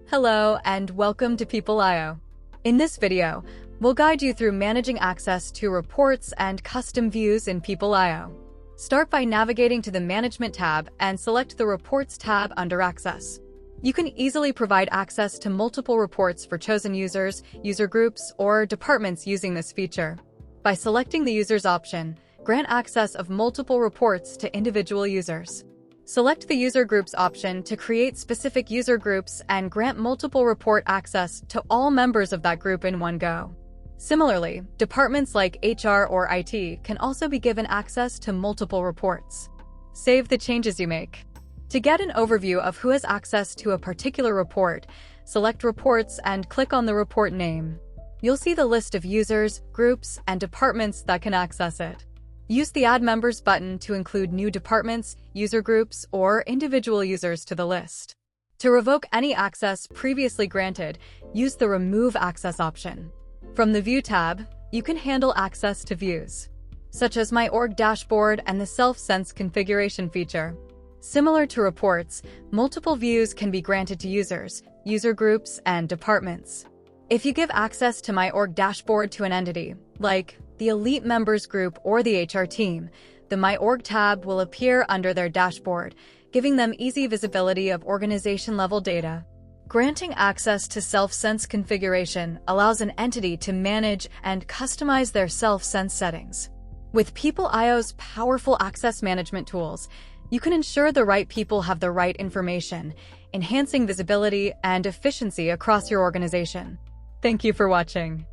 Hello and welcome to PPLIO. In this video, we'll guide you through managing access to reports and custom views in PPLIO. Start by navigating to the Management tab and select the Reports tab under Access. You can easily provide access to multiple reports for chosen users, user groups, or departments using this feature. By selecting the Users option, grant access of multiple reports to individual users. Select the User Groups option to create specific user groups and grant multiple report access to all members of that group in one go. Similarly, departments like HR or IT can also be given access to multiple reports. Save the changes you make. To get an overview of who has access to a particular report, select Reports and click on the report name. You'll see the list of users, groups, and departments that can access it. Use the Add Members button to include new departments, user groups, or individual users to the list. To revoke any access previously granted, use the Remove Access option. From the View tab, you can handle access to views, such as My Org Dashboard and the Self-Sense configuration feature. Similar to reports, multiple views can be granted to users, user groups, and departments. If you give access to My Org Dashboard to an entity, like the Elite Members Group or the HR team, the My Org tab will appear under their dashboard, giving them easy visibility of organization-level data. Granting access to Self-Sense configuration allows an entity to manage and customize their Self-Sense settings. With PPLIO's powerful access management tools, you can ensure the right people have the right information, enhancing visibility and efficiency across your organization. Thank you for watching.